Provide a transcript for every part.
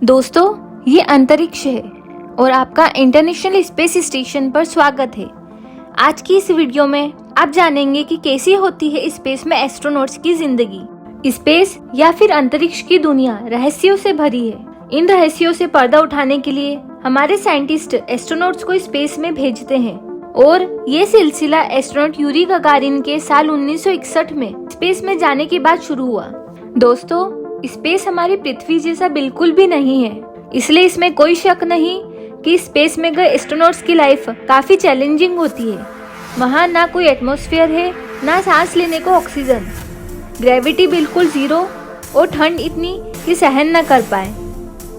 दोस्तों, ये अंतरिक्ष है और आपका इंटरनेशनल स्पेस स्टेशन पर स्वागत है। आज की इस वीडियो में आप जानेंगे कि कैसी होती है स्पेस में एस्ट्रोनॉट्स की जिंदगी। स्पेस या फिर अंतरिक्ष की दुनिया रहस्यों से भरी है। इन रहस्यों से पर्दा उठाने के लिए हमारे साइंटिस्ट एस्ट्रोनॉट्स को स्पेस में भेजते हैं और ये सिलसिला एस्ट्रोनॉट यूरी गगारिन के साल 1961 में स्पेस में जाने के बाद शुरू हुआ। दोस्तों, स्पेस हमारी पृथ्वी जैसा बिल्कुल भी नहीं है, इसलिए इसमें कोई शक नहीं कि स्पेस में गए एस्ट्रोनॉट्स की लाइफ काफी चैलेंजिंग होती है। वहाँ ना कोई एटमॉस्फेयर है, ना सांस लेने को ऑक्सीजन, ग्रेविटी बिल्कुल जीरो और ठंड इतनी कि सहन न कर पाए।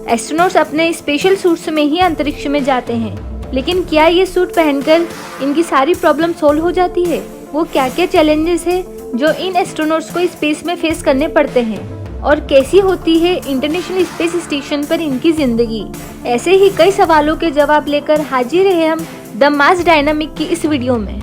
एस्ट्रोनॉट्स अपने स्पेशल सूट्स में ही अंतरिक्ष में जाते हैं, लेकिन क्या ये सूट पहनकर इनकी सारी प्रॉब्लम सोल्व हो जाती है? वो क्या क्या चैलेंजेस है जो इन एस्ट्रोनॉट्स को स्पेस में फेस करने पड़ते हैं और कैसी होती है इंटरनेशनल स्पेस स्टेशन पर इनकी जिंदगी? ऐसे ही कई सवालों के जवाब लेकर हाजिर है हम द मास डायनामिक की इस वीडियो में।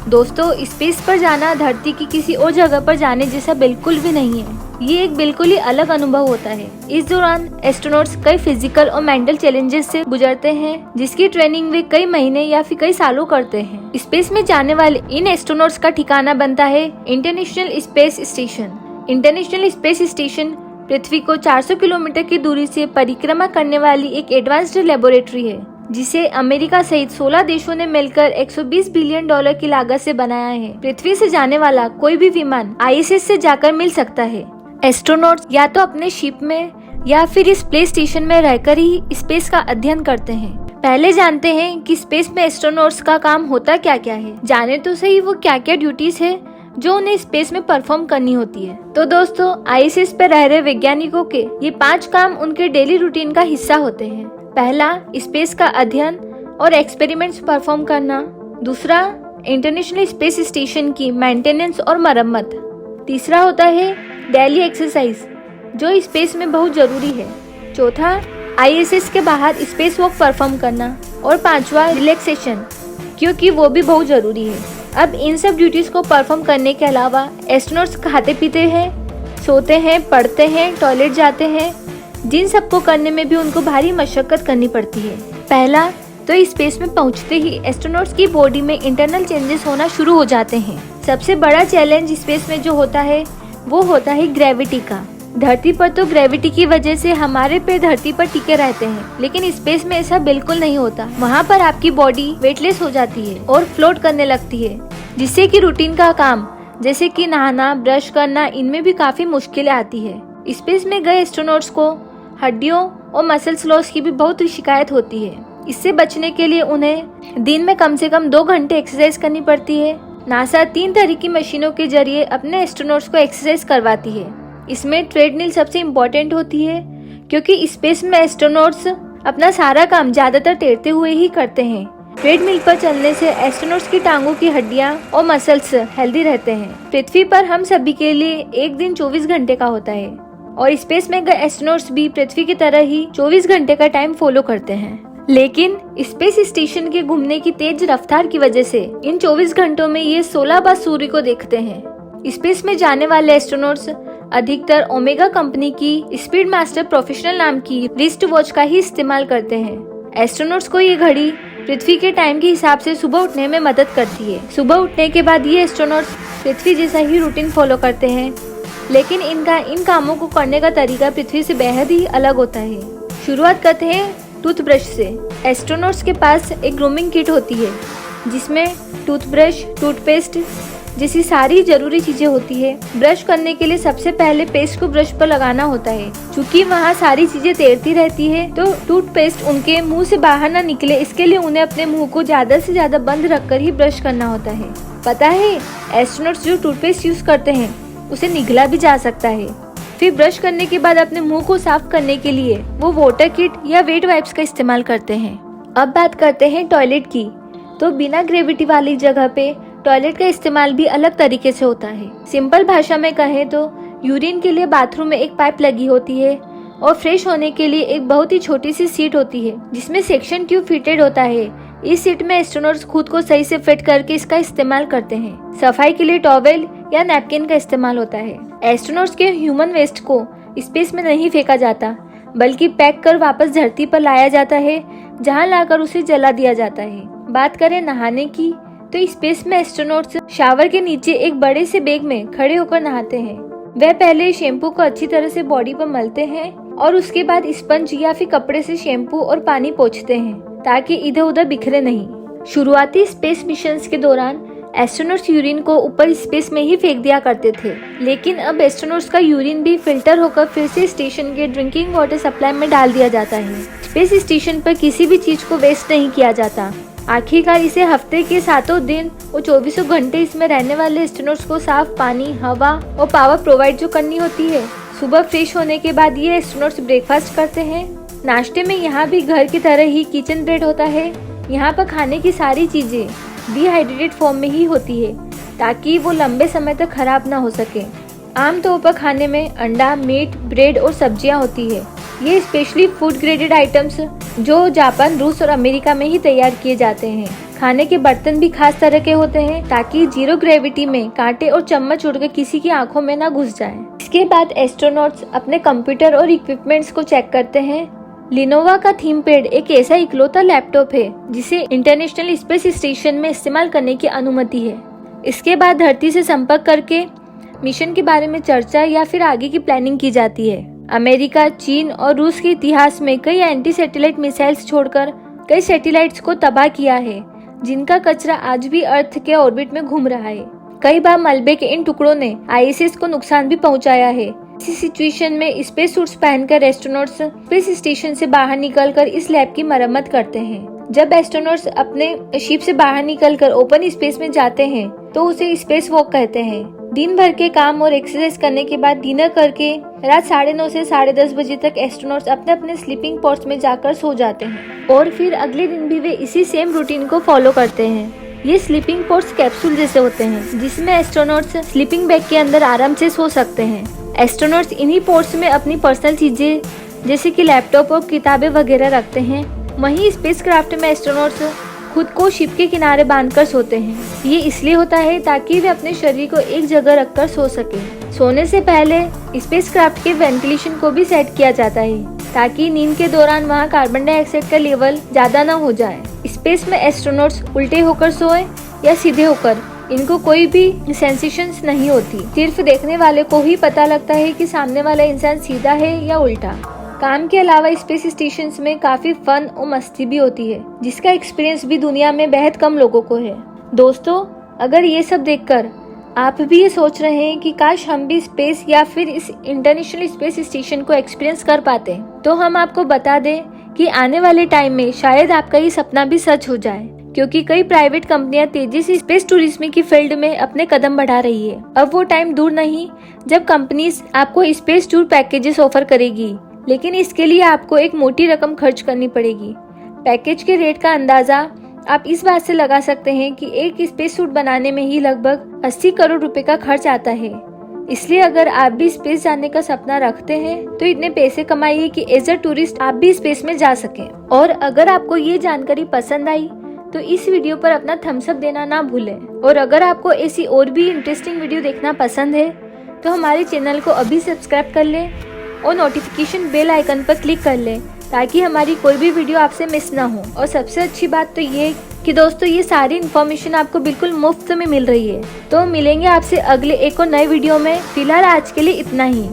दोस्तों, स्पेस पर जाना धरती की किसी और जगह पर जाने जैसा बिल्कुल भी नहीं है। ये एक बिल्कुल ही अलग अनुभव होता है। इस दौरान एस्ट्रोनॉट्स कई फिजिकल और मेंटल चैलेंजेस से गुजरते हैं, जिसकी ट्रेनिंग वे कई महीने या फिर कई सालों करते हैं। स्पेस में जाने वाले इन एस्ट्रोनॉट्स का ठिकाना बनता है international space station. International space station पृथ्वी को 400 किलोमीटर की दूरी से परिक्रमा करने वाली एक एडवांस्ड लेबोरेटरी है, जिसे अमेरिका सहित 16 देशों ने मिलकर 120 बिलियन डॉलर की लागत से बनाया है। पृथ्वी से जाने वाला कोई भी विमान ISS से जाकर मिल सकता है। एस्ट्रोनॉट्स या तो अपने शिप में या फिर इस प्ले स्टेशन में रहकर ही स्पेस का अध्ययन करते हैं। पहले जानते हैं कि स्पेस में एस्ट्रोनॉट्स का काम होता क्या क्या है। जाने तो सही वो क्या क्या ड्यूटीज है जो उन्हें स्पेस में परफॉर्म करनी होती है। तो दोस्तों, ISS पर रह रहे वैज्ञानिकों के ये 5 काम उनके डेली रूटीन का हिस्सा होते हैं। पहला, स्पेस का अध्ययन और एक्सपेरिमेंट्स परफॉर्म करना। दूसरा, इंटरनेशनल स्पेस स्टेशन की मेंटेनेंस और मरम्मत। तीसरा होता है डेली एक्सरसाइज, जो स्पेस में बहुत जरूरी है। चौथा, ISS के बाहर स्पेस वॉक परफॉर्म करना। और पांचवा, रिलैक्सेशन, क्योंकि वो भी बहुत जरूरी है। अब इन सब ड्यूटीज को परफॉर्म करने के अलावा एस्ट्रोनॉट्स खाते पीते हैं, सोते हैं, पढ़ते हैं, टॉयलेट जाते हैं, जिन सबको करने में भी उनको भारी मशक्कत करनी पड़ती है। पहला तो स्पेस में पहुंचते ही एस्ट्रोनॉट्स की बॉडी में इंटरनल चेंजेस होना शुरू हो जाते हैं। सबसे बड़ा चैलेंज स्पेस में जो होता है वो होता है ग्रेविटी का। धरती पर तो ग्रेविटी की वजह से हमारे पैर धरती पर टिके रहते हैं, लेकिन स्पेस में ऐसा बिल्कुल नहीं होता। वहाँ पर आपकी बॉडी वेटलेस हो जाती है और फ्लोट करने लगती है, जिससे कि रूटीन का काम जैसे कि नहाना, ब्रश करना, इनमें भी काफी मुश्किलें आती है। स्पेस में गए एस्ट्रोनॉट्स को हड्डियों और मसल्स लॉस की भी बहुत शिकायत होती है। इससे बचने के लिए उन्हें दिन में कम से कम 2 घंटे एक्सरसाइज करनी पड़ती है। नासा 3 तरह की मशीनों के जरिए अपने एस्ट्रोनॉट्स को एक्सरसाइज करवाती है। इसमें ट्रेडमिल सबसे इम्पोर्टेंट होती है, क्योंकि स्पेस में एस्ट्रोनॉट्स अपना सारा काम ज्यादातर तैरते हुए ही करते हैं। ट्रेडमिल पर चलने से एस्ट्रोनॉट्स की टांगों की हड्डियां और मसल्स हेल्दी रहते हैं। पृथ्वी पर हम सभी के लिए एक दिन 24 घंटे का होता है और स्पेस में गए एस्ट्रोनॉट्स भी पृथ्वी की तरह ही 24 घंटे का टाइम फॉलो करते हैं। लेकिन स्पेस स्टेशन के घूमने की तेज रफ्तार की वजह से इन 24 घंटों में ये 16 बार सूर्य को देखते हैं। स्पेस में जाने वाले एस्ट्रोनॉट्स अधिकतर ओमेगा कंपनी की स्पीड मास्टर प्रोफेशनल नाम की रिस्ट वॉच का ही इस्तेमाल करते हैं। एस्ट्रोनॉट्स को ये घड़ी पृथ्वी के टाइम के हिसाब से सुबह उठने में मदद करती है। सुबह उठने के बाद ये एस्ट्रोनॉट्स पृथ्वी जैसा ही रूटीन फॉलो करते हैं, लेकिन इनका इन कामों को करने का तरीका पृथ्वी से बेहद ही अलग होता है। शुरुआत करते हैं टूथब्रश से। एस्ट्रोनॉट्स के पास एक ग्रूमिंग किट होती है, जिसमें टूथब्रश, टूथपेस्ट जैसी सारी जरूरी चीजें होती है। ब्रश करने के लिए सबसे पहले पेस्ट को ब्रश पर लगाना होता है। चूँकि वहाँ सारी चीजें तैरती रहती है, तो टूथपेस्ट उनके मुंह से बाहर ना निकले, इसके लिए उन्हें अपने मुंह को ज्यादा से ज्यादा बंद रखकर ही ब्रश करना होता है। पता है, एस्ट्रोनॉट्स जो टूथपेस्ट यूज करते हैं उसे निगला भी जा सकता है। फिर ब्रश करने के बाद अपने मुंह को साफ करने के लिए वो वाटर किट या वेट वाइप्स का इस्तेमाल करते हैं। अब बात करते हैं टॉयलेट की। तो बिना ग्रेविटी वाली जगह पे टॉयलेट का इस्तेमाल भी अलग तरीके से होता है। सिंपल भाषा में कहें तो यूरिन के लिए बाथरूम में एक पाइप लगी होती है और फ्रेश होने के लिए एक बहुत ही छोटी सी सीट होती है, जिसमें सेक्शन ट्यूब फिटेड होता है। इस सीट में एस्ट्रोनॉट्स खुद को सही से फिट करके इसका इस्तेमाल करते हैं। सफाई के लिए टॉवेल या नैपकिन का इस्तेमाल होता है। एस्ट्रोनॉट्स के ह्यूमन वेस्ट को स्पेस में नहीं फेंका जाता, बल्कि पैक कर वापस धरती पर लाया जाता है, जहां लाकर उसे जला दिया जाता है। बात करें नहाने की, तो स्पेस में एस्ट्रोनॉट्स शावर के नीचे एक बड़े से बैग में खड़े होकर नहाते हैं। वह पहले शैम्पू को अच्छी तरह से बॉडी पर मलते हैं और उसके बाद स्पंज या फिर कपड़े से शैम्पू और पानी पोंछते हैं ताकि इधर उधर बिखरे नहीं। शुरुआती स्पेस मिशंस के दौरान एस्ट्रोनॉट्स यूरिन को ऊपर स्पेस में ही फेंक दिया करते थे, लेकिन अब एस्ट्रोनॉट्स का यूरिन भी फिल्टर होकर फिर से स्टेशन के ड्रिंकिंग वाटर सप्लाई में डाल दिया जाता है। स्पेस स्टेशन पर किसी भी चीज को वेस्ट नहीं किया जाता। आखिरकार इसे हफ्ते के 7 दिन और 24 घंटे इसमें रहने वाले एस्ट्रोनॉट्स को साफ पानी, हवा और पावर प्रोवाइड जो करनी होती है। सुबह फ्रेश होने के बाद ये एस्ट्रोनॉट्स ब्रेकफास्ट करते हैं। नाश्ते में यहाँ भी घर की तरह ही किचन ब्रेड होता है। यहाँ पर खाने की सारी चीजें डिहाइड्रेटेड फॉर्म में ही होती है ताकि वो लंबे समय तक खराब ना हो सके। आमतौर पर खाने में अंडा, मीट, ब्रेड और सब्जियां होती है। ये स्पेशली फूड ग्रेडेड आइटम्स जो जापान, रूस और अमेरिका में ही तैयार किए जाते हैं। खाने के बर्तन भी खास तरह के होते हैं ताकि जीरो ग्रेविटी में कांटे और चम्मच उड़कर किसी की आंखों में ना घुस जाए। इसके बाद एस्ट्रोनॉट्स अपने कंप्यूटर और इक्विपमेंट्स को चेक करते हैं। लिनोवा का थीम पैड एक ऐसा इकलौता लैपटॉप है जिसे इंटरनेशनल स्पेस स्टेशन में इस्तेमाल करने की अनुमति है। इसके बाद धरती से संपर्क करके मिशन के बारे में चर्चा या फिर आगे की प्लानिंग की जाती है। अमेरिका, चीन और रूस के इतिहास में कई एंटी सैटेलाइट मिसाइल्स छोड़कर कई सैटेलाइट्स को तबाह किया है, जिनका कचरा आज भी अर्थ के ऑर्बिट में घूम रहा है। कई बार मलबे के इन टुकड़ों ने आईएसएस को नुकसान भी पहुंचाया है। इसी सिचुएशन में स्पेस सूट्स पहनकर एस्ट्रोनॉट्स स्पेस स्टेशन से बाहर निकलकर इस लैब की मरम्मत करते हैं। जब एस्ट्रोनॉट्स अपने शिप से बाहर निकलकर ओपन स्पेस में जाते हैं तो उसे स्पेस वॉक कहते हैं। दिन भर के काम और एक्सरसाइज करने के बाद डिनर करके रात 9:30 से 10:30 बजे तक एस्ट्रोनॉट्स अपने अपने स्लीपिंग पॉड्स में जाकर सो जाते हैं और फिर अगले दिन भी वे इसी सेम रूटीन को फॉलो करते हैं। ये स्लीपिंग पॉड्स कैप्सूल जैसे होते हैं जिसमें एस्ट्रोनॉट्स स्लीपिंग बैग के अंदर आराम से सो सकते हैं। एस्ट्रोनॉट्स इन्हीं पॉड्स में अपनी पर्सनल चीजें जैसे कि लैपटॉप और किताबें वगैरह रखते हैं। वहीं स्पेसक्राफ्ट में एस्ट्रोनॉट्स खुद को शिप के किनारे बांधकर सोते हैं। ये इसलिए होता है ताकि वे अपने शरीर को एक जगह रखकर सो सके। सोने से पहले स्पेसक्राफ्ट के वेंटिलेशन को भी सेट किया जाता है ताकि नींद के दौरान वहाँ कार्बन डाइऑक्साइड का लेवल ज्यादा न हो जाए। स्पेस में एस्ट्रोनॉट्स उल्टे होकर सोए या सीधे होकर, इनको कोई भी सेंसेशंस नहीं होती। सिर्फ देखने वाले को ही पता लगता है कि सामने वाला इंसान सीधा है या उल्टा। काम के अलावा स्पेस स्टेशन में काफी फन और मस्ती भी होती है, जिसका एक्सपीरियंस भी दुनिया में बेहद कम लोगों को है। दोस्तों, अगर ये सब देखकर आप भी ये सोच रहे हैं कि काश हम भी स्पेस या फिर इस इंटरनेशनल स्पेस स्टेशन को एक्सपीरियंस कर पाते, तो हम आपको बता दें कि आने वाले टाइम में शायद आपका ये सपना भी सच हो जाए, क्योंकि कई प्राइवेट कंपनियां तेजी से स्पेस टूरिज्म की फील्ड में अपने कदम बढ़ा रही है। अब वो टाइम दूर नहीं जब कंपनीज आपको स्पेस टूर पैकेजेस ऑफर करेगी, लेकिन इसके लिए आपको एक मोटी रकम खर्च करनी पड़ेगी। पैकेज के रेट का अंदाजा आप इस बात से लगा सकते हैं कि एक स्पेस सूट बनाने में ही लगभग 80 करोड़ रुपए का खर्च आता है। इसलिए अगर आप भी स्पेस जाने का सपना रखते हैं तो इतने पैसे कमाइए कि एज अ टूरिस्ट आप भी स्पेस में जा सकें। और अगर आपको ये जानकारी पसंद आई तो इस वीडियो पर अपना थम्स अप देना ना भूलें। और अगर आपको ऐसी और भी इंटरेस्टिंग वीडियो देखना पसंद है तो हमारे चैनल को अभी सब्सक्राइब कर लें और नोटिफिकेशन बेल आइकन पर क्लिक कर लें ताकि हमारी कोई भी वीडियो आपसे मिस ना हो। और सबसे अच्छी बात तो ये कि दोस्तों, ये सारी इन्फॉर्मेशन आपको बिल्कुल मुफ्त में मिल रही है। तो मिलेंगे आपसे अगले एक और नए वीडियो में। फिलहाल आज के लिए इतना ही।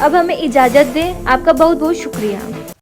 अब हमें इजाजत दें। आपका बहुत बहुत शुक्रिया।